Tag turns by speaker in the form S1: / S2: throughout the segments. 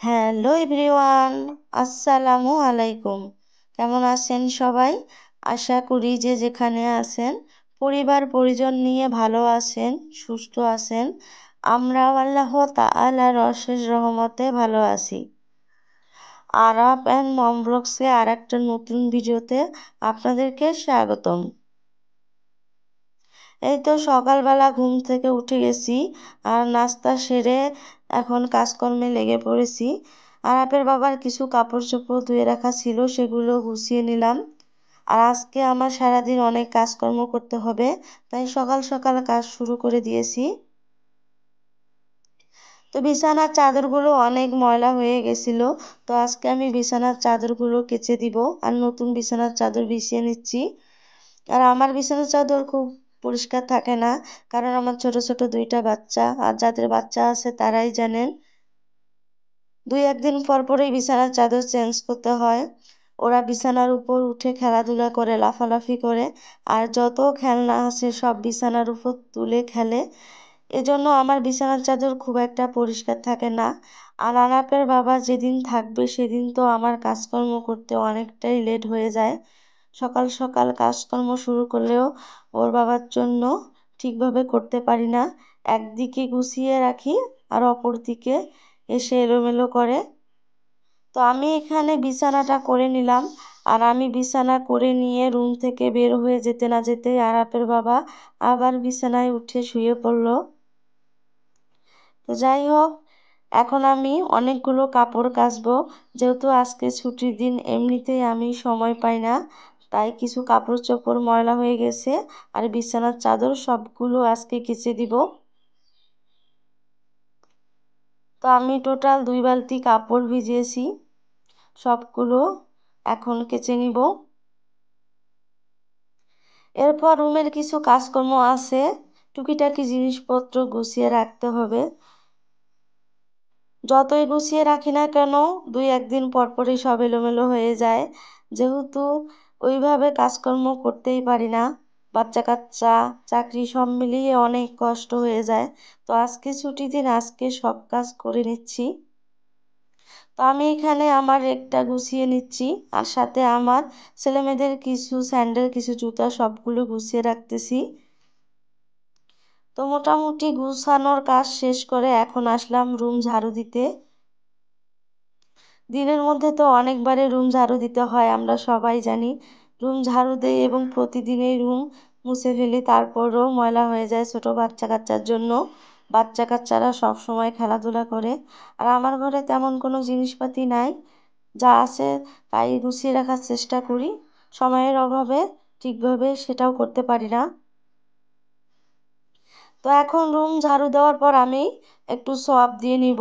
S1: Hello everyone, আসসালামু আলাইকুম। কেমন আছেন সবাই? আশা করি যে যেখানে আছেন পরিবার পরিজন নিয়ে ভালো আছেন, সুস্থ আছেন। আমরাও আল্লাহ তাআলার অশেষ রহমতে ভালো আছি। আরাপ অ্যান্ড মম ব্লগসে আর একটা নতুন ভিডিওতে আপনাদেরকে স্বাগতম। এই তো সকালবেলা ঘুম থেকে উঠে গেছি আর নাস্তা সেরে এখন কাজকর্মে লেগে পড়েছি। আরাপের বাবার কিছু কাপড় চোপড় ধুয়ে রাখা ছিল, সেগুলো গুছিয়ে নিলাম। আর আজকে আমার সারাদিন অনেক কাজকর্ম করতে হবে, তাই সকাল সকাল কাজ শুরু করে দিয়েছি। তো বিছানার চাদরগুলো অনেক ময়লা হয়ে গেছিল, তো আজকে আমি বিছানার চাদরগুলো কেচে দিব আর নতুন বিছানার চাদর বিছিয়ে নিচ্ছি। আর আমার বিছানার চাদর খুব পরিষ্কার থাকে না, কারণ আমার ছোট ছোট দুইটা বাচ্চা, আর যাদের বাচ্চা আছে তারাই জানেন দুই একদিন পর পরই বিছানার চাদর চেঞ্জ করতে হয়। ওরা বিছানার উপর উঠে খেলাধুলা করে, লাফালাফি করে, আর যত খেলনা আছে সব বিছানার উপর তুলে খেলে। এজন্য আমার বিছানার চাদর খুব একটা পরিষ্কার থাকে না। আর আরাপের বাবা যেদিন থাকবে সেদিন তো আমার কাজকর্ম করতে অনেকটাই লেট হয়ে যায়। সকাল সকাল কাজকর্ম শুরু করলেও ওর বাবার জন্য ঠিকভাবে করতে পারি না। একদিকে গুছিয়ে রাখি আর অপর দিকে এসে এলোমেলো করে। তো আমি এখানে বিছানাটা করে নিলাম, আর আমি বিছানা করে নিয়ে রুম থেকে বের হয়ে যেতে না যেতেই আরাপের বাবা আবার বিছানায় উঠে শুয়ে পড়ল। তো যাই হোক, এখন আমি অনেকগুলো কাপড় কাচবো। যেহেতু আজকে ছুটির দিন, এমনিতেই আমি সময় পাই না, তাই কিছু কাপড় চোপড় ময়লা হয়ে গেছে আর বিছানার চাদর সবগুলো আজকে কেচে দিব। তো আমি টোটাল 2 বালতি কাপড় ভিজিয়েছি, সবগুলো এখন কেচে নিব। এরপর রুমের কিছু কাজকর্ম আছে, টুকিটাকি জিনিসপত্র গুছিয়ে রাখতে হবে। যতই গুছিয়ে রাখি না কেন, 2-1 দিন পর পরই সব এলোমেলো হয়ে যায়। যেহেতু ওইভাবে কাজকর্ম করতেই পারি না, বাচ্চা কাচ্চা, চাকরি সব মিলিয়ে অনেক কষ্ট হয়ে যায়। তো আজকে ছুটির দিন, আজকে সব কাজ করে নিচ্ছি। তো আমি এখানে আমার একটা গুছিয়ে নিচ্ছি, আর সাথে আমার ছেলেমেয়েদের কিছু স্যান্ডেল, কিছু জুতা সবগুলো গুছিয়ে রাখতেছি। তো মোটামুটি গুছানোর কাজ শেষ করে এখন আসলাম রুম ঝাড়ু দিতে। দিনের মধ্যে তো অনেকবারই রুম ঝাড়ু দিতে হয়, আমরা সবাই জানি। রুম ঝাড়ু দেই এবং প্রতিদিনই রুম মুছে ফেলি, তারপরও ময়লা হয়ে যায় ছোট বাচ্চা কাচ্চার জন্য। বাচ্চা কাচ্চারা সব সময় খেলাধুলা করে, আর আমার ঘরে তেমন কোনো জিনিসপাতি নাই, যা আছে তাই গুছিয়ে রাখার চেষ্টা করি। সময়ের অভাবে ঠিকভাবে সেটাও করতে পারি না। তো এখন রুম ঝাড়ু দেওয়ার পর আমি একটু সোয়াব দিয়ে নিব।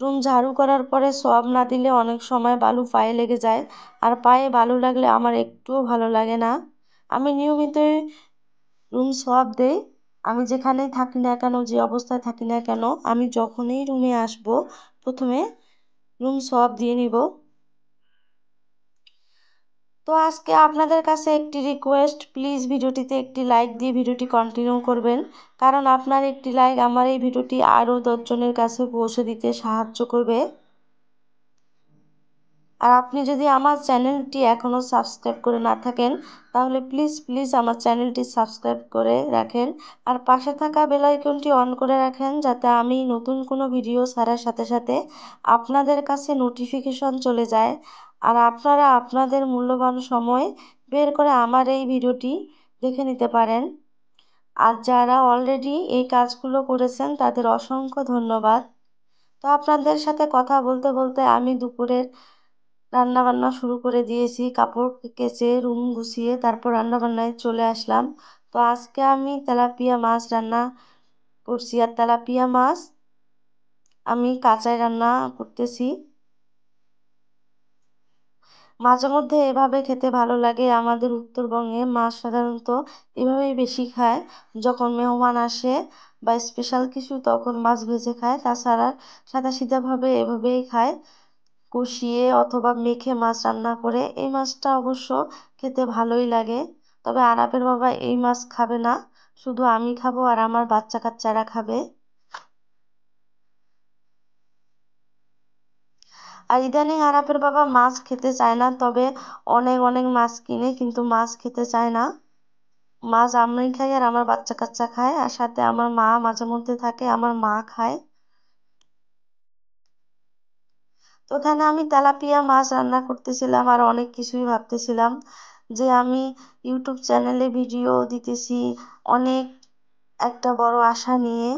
S1: রুম ঝাড়ু করার পরে সোয়াব না দিলে অনেক সময় বালু পায়ে লেগে যায়, আর পায়ে বালু লাগলে আমার একটুও ভালো লাগে না। আমি নিয়মিতই রুম সোয়াব দেই। আমি যেখানেই থাকি না কেন, যে অবস্থায় থাকি না কেন, আমি যখনই রুমে আসব প্রথমে রুম সোয়াব দিয়ে নিব। তো আজকে আপনাদের কাছে একটি রিকোয়েস্ট, প্লিজ ভিডিওটিতে একটি লাইক দিয়ে ভিডিওটি কন্টিনিউ করবেন, কারণ আপনার একটি লাইক আমার এই ভিডিওটি আরও 10 জনের কাছে পৌঁছে দিতে সাহায্য করবে। আর আপনি যদি আমার চ্যানেলটি এখনও সাবস্ক্রাইব করে না থাকেন, তাহলে প্লিজ প্লিজ আমার চ্যানেলটি সাবস্ক্রাইব করে রাখেন, আর পাশে থাকা বেল আইকনটি অন করে রাখেন, যাতে আমি নতুন কোনো ভিডিও ছাড়ার সাথে সাথে আপনাদের কাছে নোটিফিকেশন চলে যায়, আর আপনারা আপনাদের মূল্যবান সময় বের করে আমার এই ভিডিওটি দেখে নিতে পারেন। আর যারা অলরেডি এই কাজগুলো করেছেন তাদের অসংখ্য ধন্যবাদ। তো আপনাদের সাথে কথা বলতে বলতে আমি দুপুরের রান্না বান্না শুরু করে দিয়েছি, কাপড় কেচে রুম গুছিয়ে তারপর রান্না বান্নায় চলে আসলাম। তো আজকে আমি তেলাপিয়া মাছ রান্না করছি, আর তেলাপিয়া মাছ আমি কাঁচাই রান্না করতেছি। মাঝে মধ্যে এভাবে খেতে ভালো লাগে। আমাদের উত্তরবঙ্গে মাছ সাধারণত এভাবেই বেশি খায়, যখন মেহমান আসে বা স্পেশাল কিছু তখন মাছ ভেজে খায়, তাছাড়া সাদাসিধাভাবে এভাবেই খায়, কষিয়ে অথবা মেখে মাছ রান্না করে। এই মাছটা অবশ্য খেতে ভালোই লাগে, তবে আরাপের বাবা এই মাছ খাবে না, শুধু আমি খাবো আর আমার বাচ্চা কাচ্চারা খাবে। আর ইদানিং আরাপের বাবা মাছ খেতে চায় না, তবে অনেক অনেক মাছ কিনে, কিন্তু মাছ খেতে চায় না। মাছ আমি খাই আর আমার বাচ্চা কাচ্চা খায়, আর সাথে আমার মা মাঝে মধ্যে থাকে, আমার মা খায়। তো ওখানে আমি তেলাপিয়া মাছ রান্না করতেছিলাম আর অনেক কিছুই ভাবতেছিলাম, যে আমি ইউটিউব চ্যানেলে ভিডিও দিতেছি অনেক একটা বড় আশা নিয়ে,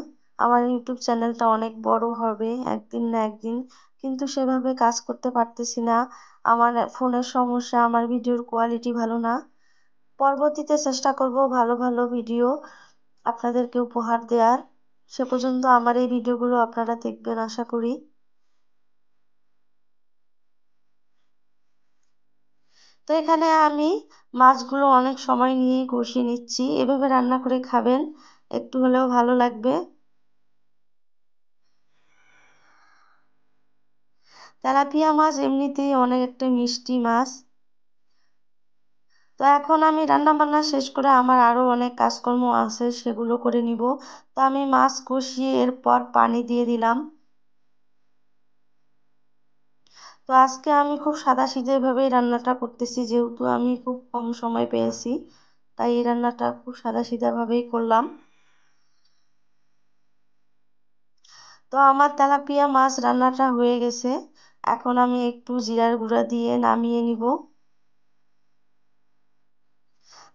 S1: আমার ইউটিউব চ্যানেলটা অনেক বড় হবে একদিন না একদিন, কিন্তু সেভাবে কাজ করতে পারতেছি না। আমার ফোনের সমস্যা, আমার ভিডিওর কোয়ালিটি ভালো না। পরবর্তীতে চেষ্টা করব ভালো ভালো ভিডিও আপনাদেরকে উপহার দেওয়ার। সে পর্যন্ত আমার এই ভিডিওগুলো আপনারা দেখবেন আশা করি। তো এখানে আমি মাছগুলো অনেক সময় নিয়ে কষিয়ে নিচ্ছি। এভাবে রান্না করে খাবেন, একটু হলেও ভালো লাগবে। তেলাপিয়া মাছ এমনিতেই অনেক একটা মিষ্টি মাছ। তো এখন আমি রান্না বান্না শেষ করে আমার আরো অনেক কাজকর্ম আছে, সেগুলো করে নিব। তো আমি মাছ কষিয়ে এরপর পানি দিয়ে দিলাম। তো আজকে আমি খুব সাদাসিধে ভাবেই রান্নাটা করতেছি, যেহেতু আমি খুব কম সময় পেয়েছি, তাই এই রান্নাটা খুব সাদাসিধা ভাবেই করলাম। তো আমার তেলাপিয়া মাছ রান্নাটা হয়ে গেছে। এখন আমি একটু জিরার গুঁড়া দিয়ে নামিয়ে নিব।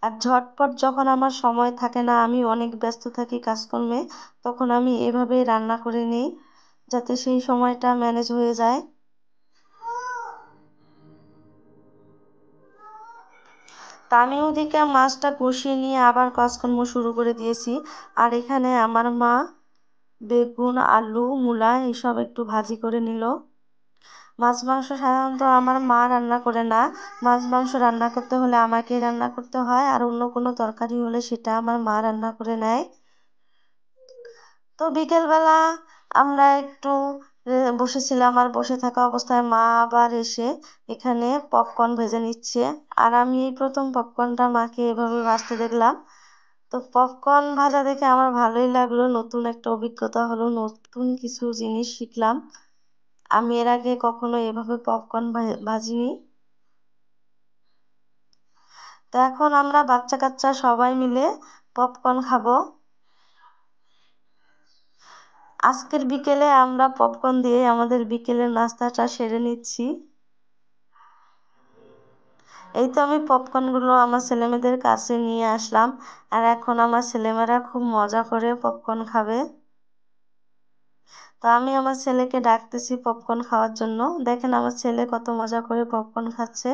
S1: আর ঝটপট যখন আমার সময় থাকে না, আমি অনেক ব্যস্ত থাকি কাজকর্মে, তখন আমি এভাবেই রান্না করে নিই, যাতে সেই সময়টা ম্যানেজ হয়ে যায়। তা আমি ওদিকে মাছটা কষিয়ে নিয়ে আবার কাজকর্ম শুরু করে দিয়েছি। আর এখানে আমার মা বেগুন, আলু, মূলা এইসব একটু ভাজি করে নিল। মাছ মাংস সাধারণত আমার মা রান্না করে না। মাছ মাংস রান্না করতে হলে আমাকেই রান্না করতে হয়, আর অন্য কোনো তরকারি হলে সেটা আমার মা রান্না করে নেয়। তো বিকেলবেলা আমরা একটু বসেছিলাম, আর বসে থাকা অবস্থায় মা আবার এসে এখানে পপকর্ন ভেজে নিচ্ছে। আর আমি এই প্রথম পপকর্নটা মাকে এভাবে ভাজতে দেখলাম। তো পপকর্ন ভাজা দেখে আমার ভালোই লাগলো, নতুন একটা অভিজ্ঞতা হলো, নতুন কিছু জিনিস শিখলাম। আমি এর আগে কখনো এভাবে পপকর্ন ভাজিনি। তো এখন আমরা বাচ্চা কাচ্চা সবাই মিলে পপকর্ন খাবো। আজকের বিকেলে আমরা পপকর্ন দিয়ে আমাদের বিকেলের নাস্তাটা সেরে নিচ্ছি। এই তো আমি পপকর্নগুলো আমার ছেলেমেয়েদের কাছে নিয়ে আসলাম, আর এখন আমার ছেলেমেয়েরা খুব মজা করে পপকর্ন খাবে। তো আমি আমার ছেলেকে ডাকতেছি পপকর্ন খাওয়ার জন্য। দেখেন আমার ছেলে কত মজা করে পপকর্ন খাচ্ছে।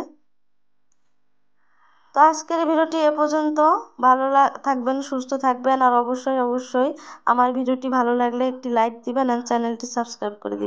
S1: তো আজকের ভিডিওটি এ পর্যন্ত। ভালো থাকবেন, সুস্থ থাকবেন, আর অবশ্যই অবশ্যই আমার ভিডিওটি ভালো লাগলে একটি লাইক দিবেন আর চ্যানেলটি সাবস্ক্রাইব করে দিবেন।